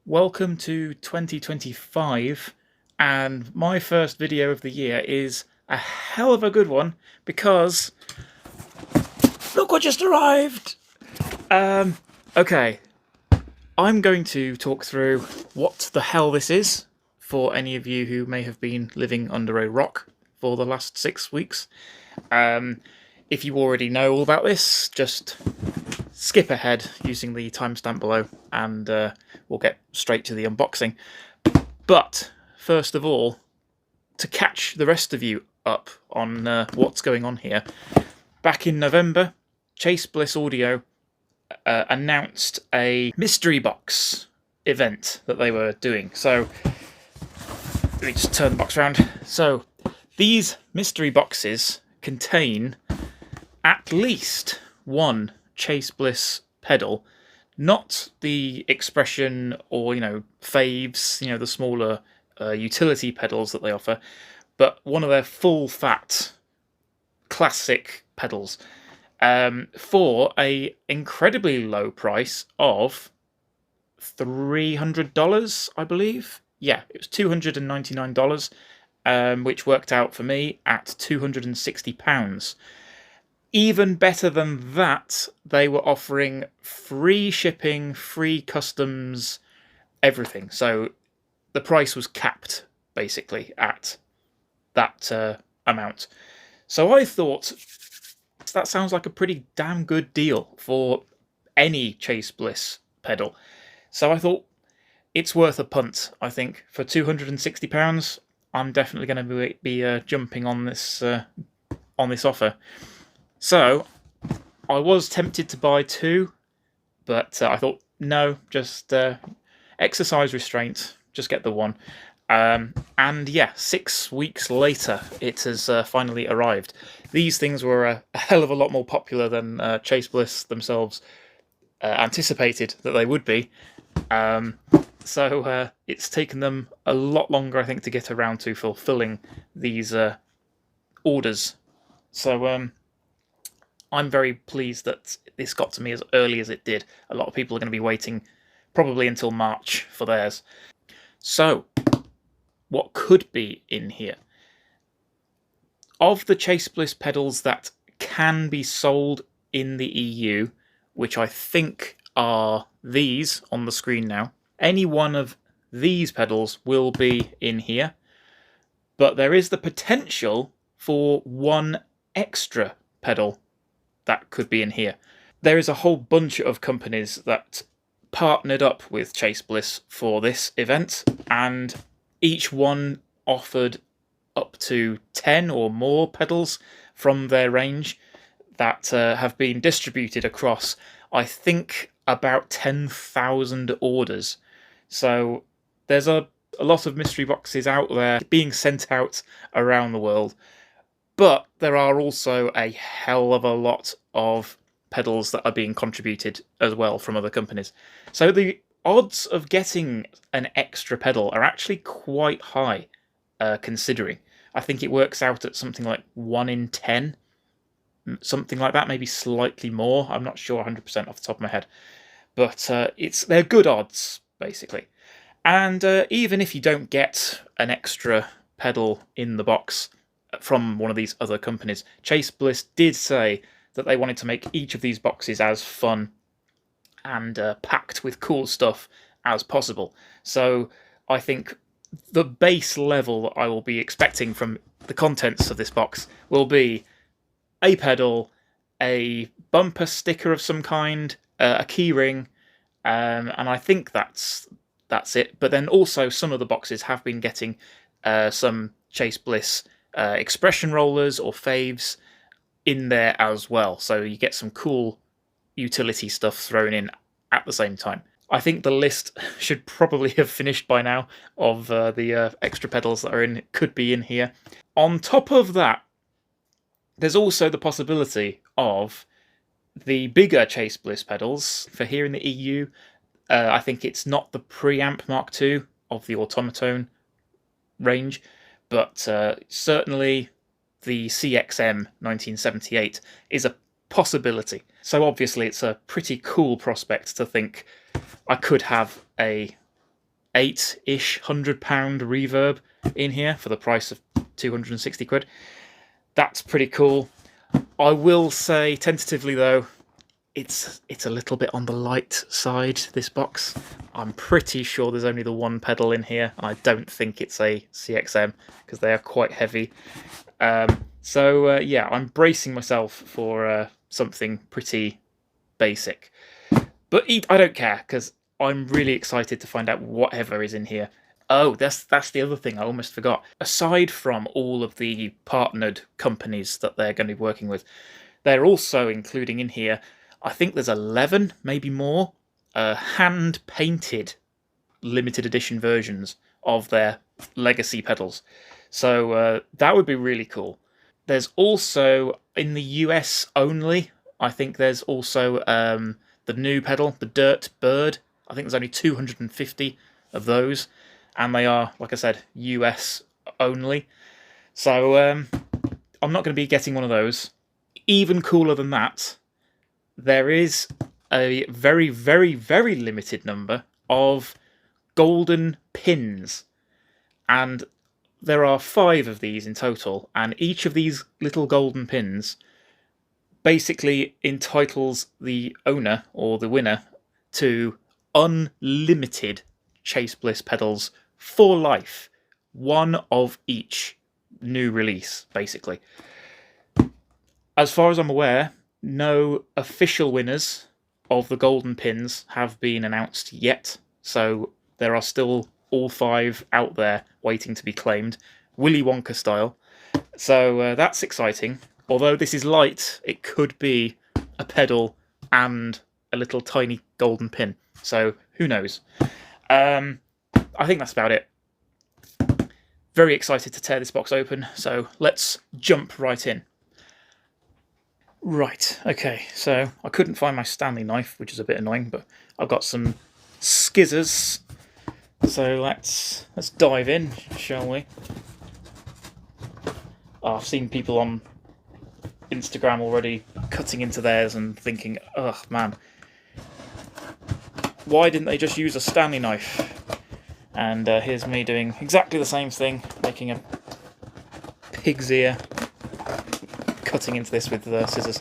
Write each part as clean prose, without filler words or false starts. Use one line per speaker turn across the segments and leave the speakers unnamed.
Welcome to 2025, and my first video of the year is a hell of a good one because look what just arrived! Okay, I'm going to talk through what the hell this is for any of you who may have been living under a rock for the last 6 weeks. If you already know all about this, just skip ahead using the timestamp below and we'll get straight to the unboxing. But first of all, to catch the rest of you up on what's going on here, back in November, Chase Bliss Audio announced a mystery box event that they were doing. So let me just turn the box around. So these mystery boxes contain at least one Chase Bliss pedal, not the Expression or faves, the smaller utility pedals that they offer, but one of their full fat classic pedals for a incredibly low price of $300, I believe. Yeah, it was $299, which worked out for me at £260. Even better than that, they were offering free shipping, free customs, everything. So the price was capped, basically, at that amount. So I thought, that sounds like a pretty damn good deal for any Chase Bliss pedal. So I thought, it's worth a punt, I think. For £260, I'm definitely going to be jumping on this offer. So, I was tempted to buy two, but I thought, no, just exercise restraint, just get the one. And yeah, 6 weeks later, it has finally arrived. These things were a hell of a lot more popular than Chase Bliss themselves anticipated that they would be. So it's taken them a lot longer, I think, to get around to fulfilling these orders. So, I'm very pleased that this got to me as early as it did. A lot of people are going to be waiting probably until March for theirs. So, what could be in here? Of the Chase Bliss pedals that can be sold in the EU, which I think are these on the screen now, any one of these pedals will be in here, but there is the potential for one extra pedal that could be in here. There is a whole bunch of companies that partnered up with Chase Bliss for this event, and each one offered up to 10 or more pedals from their range that have been distributed across, I think, about 10,000 orders. So there's a lot of mystery boxes out there being sent out around the world. But there are also a hell of a lot of pedals that are being contributed as well from other companies. So the odds of getting an extra pedal are actually quite high, considering. I think it works out at something like 1 in 10, something like that, maybe slightly more. I'm not sure 100% off the top of my head. But they're good odds, basically. And even if you don't get an extra pedal in the box from one of these other companies, Chase Bliss did say that they wanted to make each of these boxes as fun and packed with cool stuff as possible. So I think the base level that I will be expecting from the contents of this box will be a pedal, a bumper sticker of some kind, a key ring, and I think that's it. But then also some of the boxes have been getting some Chase Bliss Expression rollers or faves in there as well, so you get some cool utility stuff thrown in at the same time. I think the list should probably have finished by now of the extra pedals that could be in here. On top of that, there's also the possibility of the bigger Chase Bliss pedals for here in the EU. I think it's not the preamp Mark II of the Automaton range, but certainly the CXM 1978 is a possibility. So obviously it's a pretty cool prospect to think I could have a 8-ish £100 reverb in here for the price of 260 quid. That's pretty cool. I will say tentatively though, it's a little bit on the light side, this box. I'm pretty sure there's only the one pedal in here, and I don't think it's a CXM because they are quite heavy. Yeah, I'm bracing myself for something pretty basic. But I don't care, because I'm really excited to find out whatever is in here. Oh, that's the other thing I almost forgot. Aside from all of the partnered companies that they're going to be working with, they're also including in here, I think there's 11, maybe more, hand-painted limited edition versions of their legacy pedals. So that would be really cool. There's also, in the US only, I think there's also the new pedal, the Dirt Bird. I think there's only 250 of those, and they are, like I said, US only. So I'm not going to be getting one of those. Even cooler than that, there is a very, very, very limited number of golden pins, and there are 5 of these in total, and each of these little golden pins basically entitles the owner or the winner to unlimited Chase Bliss pedals for life, one of each new release, basically. As far as I'm aware, no official winners of the golden pins have been announced yet, so there are still all 5 out there waiting to be claimed, Willy Wonka style. So that's exciting. Although this is light, it could be a pedal and a little tiny golden pin. So who knows? I think that's about it. Very excited to tear this box open, so let's jump right in. Right, okay, so I couldn't find my Stanley knife, which is a bit annoying, but I've got some skizzers. So let's dive in, shall we? Oh, I've seen people on Instagram already cutting into theirs and thinking, ugh, man, why didn't they just use a Stanley knife? And here's me doing exactly the same thing, making a pig's ear, cutting into this with scissors.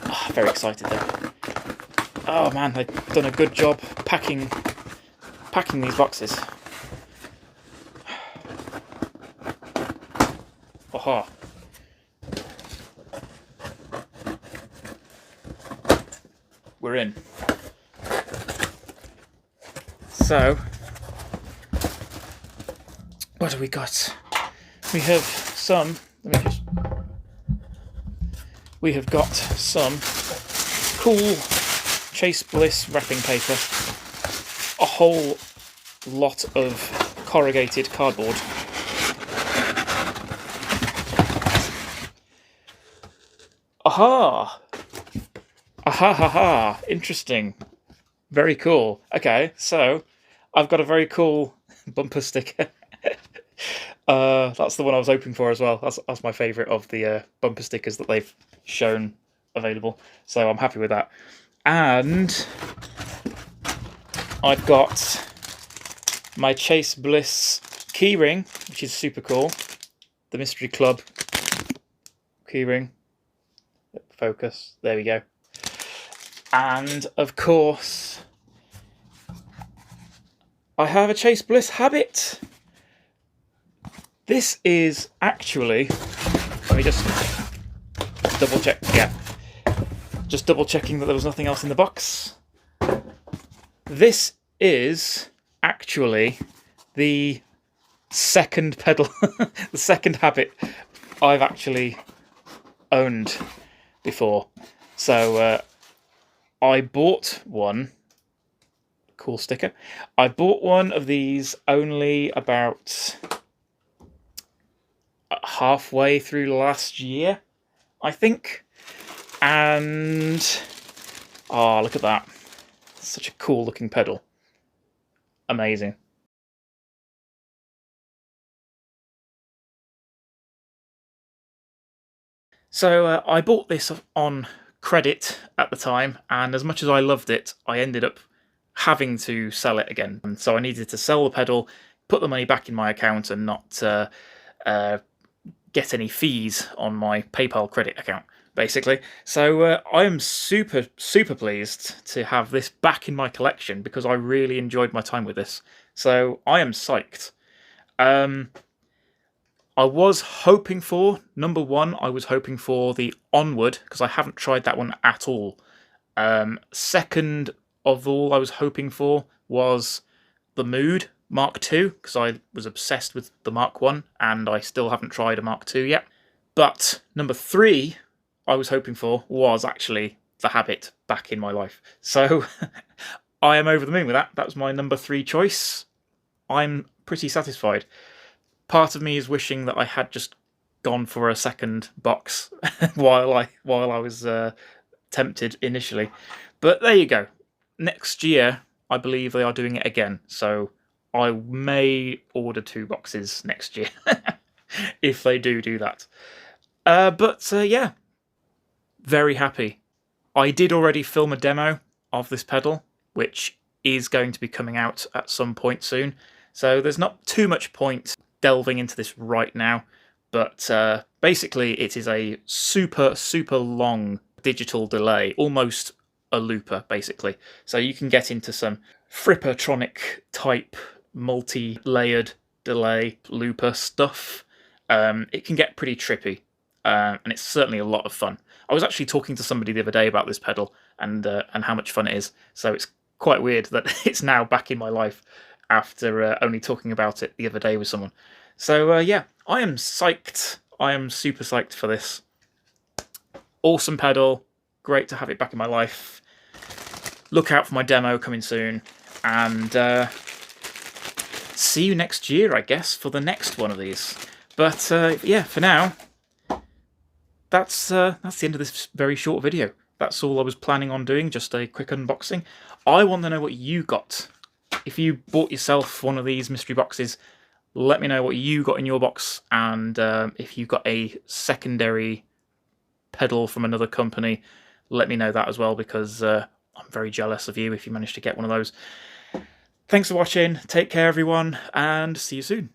Oh, very excited though. Oh man, they've done a good job packing these boxes. Aha. We're in. So, what have we got? We have some. We have got some cool Chase Bliss wrapping paper, a whole lot of corrugated cardboard, aha! Aha ha ha! Interesting. Very cool. Okay, so I've got a very cool bumper sticker. That's the one I was hoping for as well. That's my favourite of the bumper stickers that they've shown available. So I'm happy with that. And I've got my Chase Bliss keyring, which is super cool. The Mystery Club keyring. Focus. There we go. And of course, I have a Chase Bliss habit. This is actually, let me just double check, yeah. Just double checking that there was nothing else in the box. This is actually the second pedal, the second habit I've actually owned before. So I bought one, cool sticker. I bought one of these only about halfway through last year, I think. And oh, look at that. Such a cool looking pedal. Amazing. So I bought this on credit at the time, and as much as I loved it, I ended up having to sell it again. And so I needed to sell the pedal, put the money back in my account, and not get any fees on my PayPal credit account, basically. So I am super pleased to have this back in my collection because I really enjoyed my time with this. So I am psyched. I was hoping for, number one, I was hoping for the Onward, because I haven't tried that one at all. Second of all, I was hoping for was the Mood Mark II, because I was obsessed with the Mark I, and I still haven't tried a Mark II yet. But number three I was hoping for was actually the Habit back in my life. So I am over the moon with that. That was my number three choice. I'm pretty satisfied. Part of me is wishing that I had just gone for a second box while I was tempted initially. But there you go. Next year, I believe they are doing it again. So I may order 2 boxes next year if they do that. But yeah, very happy. I did already film a demo of this pedal, which is going to be coming out at some point soon. So there's not too much point delving into this right now, but basically it is a super long digital delay, almost a looper basically. So you can get into some Frippertronic type multi-layered delay looper stuff. It can get pretty trippy, and it's certainly a lot of fun. I was actually talking to somebody the other day about this pedal and how much fun it is, so it's quite weird that it's now back in my life after only talking about it the other day with someone. So yeah, I am psyched. I am super psyched for this. Awesome pedal. Great to have it back in my life. Look out for my demo coming soon. And see you next year, I guess, for the next one of these. But yeah, for now, that's the end of this very short video. That's all I was planning on doing, just a quick unboxing. I want to know what you got. If you bought yourself one of these mystery boxes, let me know what you got in your box, and if you got a secondary pedal from another company, let me know that as well, because I'm very jealous of you if you managed to get one of those. Thanks for watching, take care everyone, and see you soon.